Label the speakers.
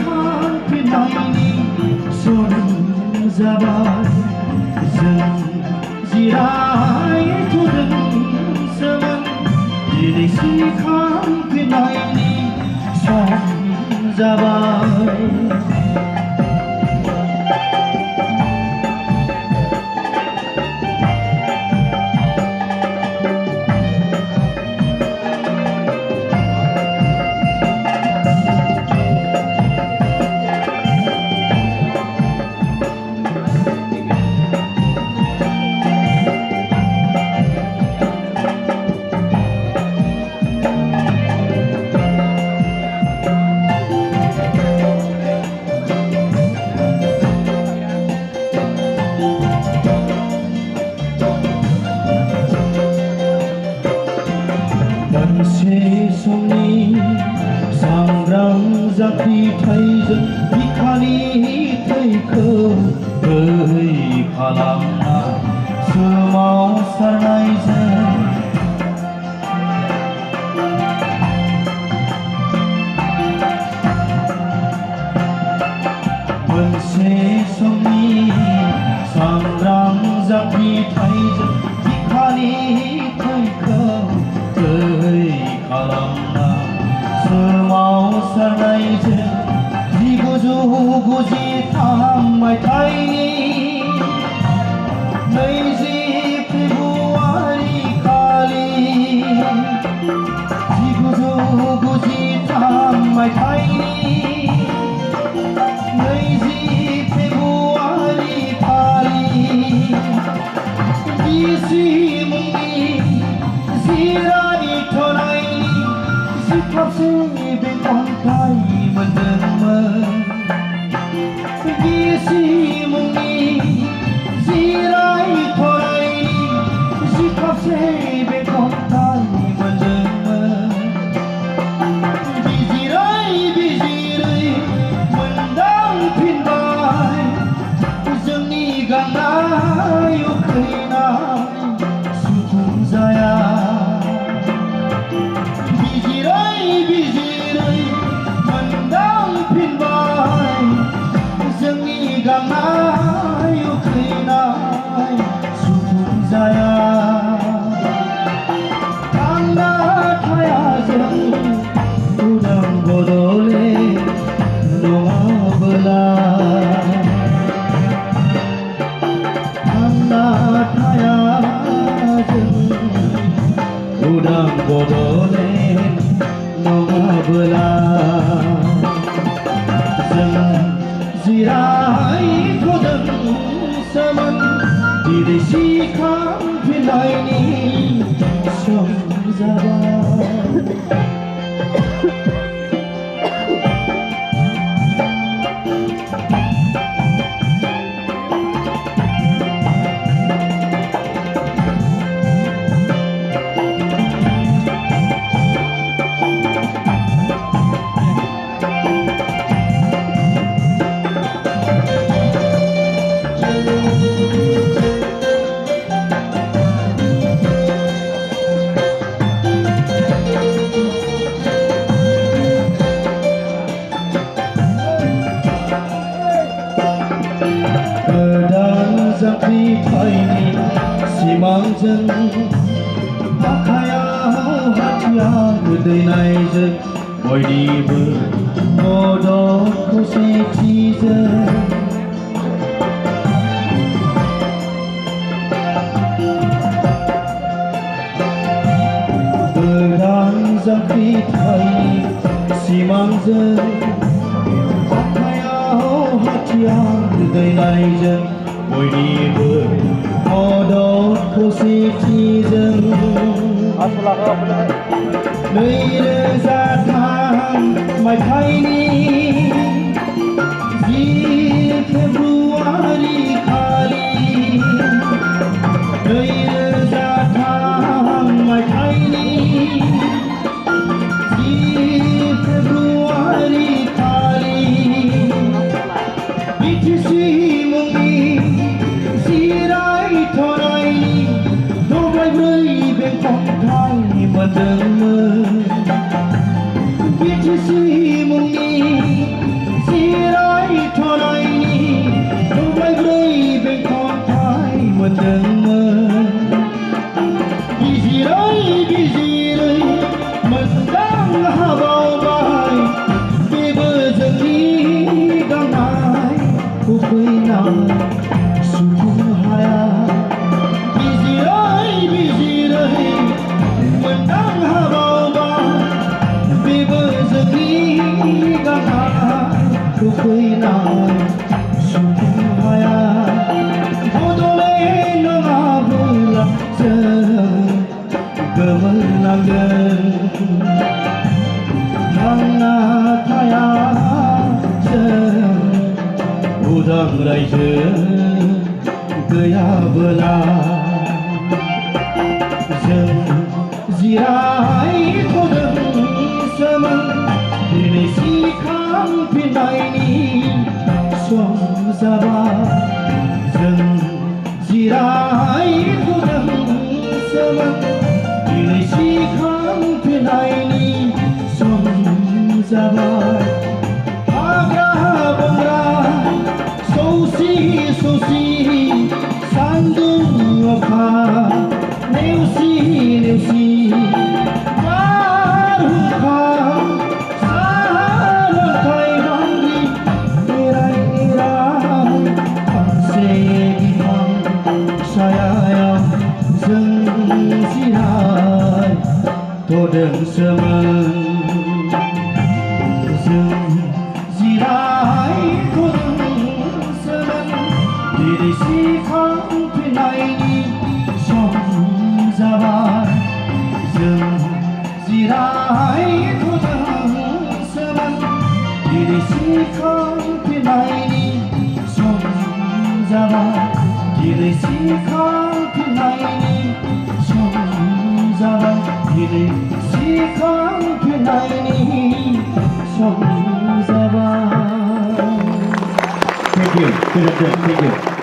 Speaker 1: खान फिनायनि सम जाबाय जों जिरायथ'दोंसोमोन दिनै सिखां फिनायनि सम जाबाय मोनसे समनि सांग्रां जाफिथायजों बिखानि थैखौ दै खालामना सोमावसारनायजों मोनसे समनि सांग्रां जाफिथायजों बिखानि थैखौ दै खालामना सोमावसारनायजों 1993 मायथाइनि 20 फेब्रुवारि खालि 1993 मायथाइनि 20 फेब्रुवारि खालि बिसि मुंनि जिरायथ'नायनि जिखाबसे बे खन्थाइ मोनदोंमोन बिसि मुंनि जिरायथ'नायनि जिखाबसे बे खन्थाइ मोनदोंमोन बिजिरै बिजिरै मोनदांफिनबाय जोंनि गांनाय उखैनाय सुफुं जाया बिजिरै बिजिरै मोनदांफिनबाय जोंनि गांनाय उखैनाय सुफुं जाया थांना थाया जों उदां बदले नङाबोला थांना थाया जों उदां बदले नङाबोला जों जिरायथ'दोंसोमोन दिनै सिखां फिनायनि सम जाबाय गोदान जाफिथायनि सिमांजों आखायाव हाथियार दैनायजों बयनिबो मदद खौसेथिजों गोदान जाफिथायनि सिमांजों हाथियार दैनायजों बयनिबो मदद खौसेथिजों 2003 मायथाइनि 10 फेब्रुवारि खालि 2003 मायथाइनि 10 फेब्रुवारि खालि बिटिसि मुंनि जिरायथ'नायनि दब्लायब्रै बे खन्थाइ मोनदोंमोन बिटिसि मुंनि फैनाय सुबुं हाया बदले नङाब्ला जों गोमोरलांगोन थांना थाया जों उदां रायजो गैयाबोला जों जिरायथ'दोंसोमोन दिनै सिखांफिननायनि सम जाबाय जों जिरायथ'दोंसोमोन दिनै सिखांफिननायनि सम जाबाय हाग्रा बंग्रा सौसि सौसि सान्दुं अखा नेवसि नेवसि बारहुंखा सारन्थाइ बांग्रि एराय एराय फांसे बिफां सायायाव जों जिरायथ'दोंसोमोन जों जिरायथ'दोंसोमोन दिनै सिखांफिननायनि सम जाबाय जों जिरायथ'दोंसोमन दिनै सिखांफिननायनि सम जाबाय दिनै सिखांफिननायनि सम जाबाय दिनै सिखांफिननायनि सम जाबाय। Thank you.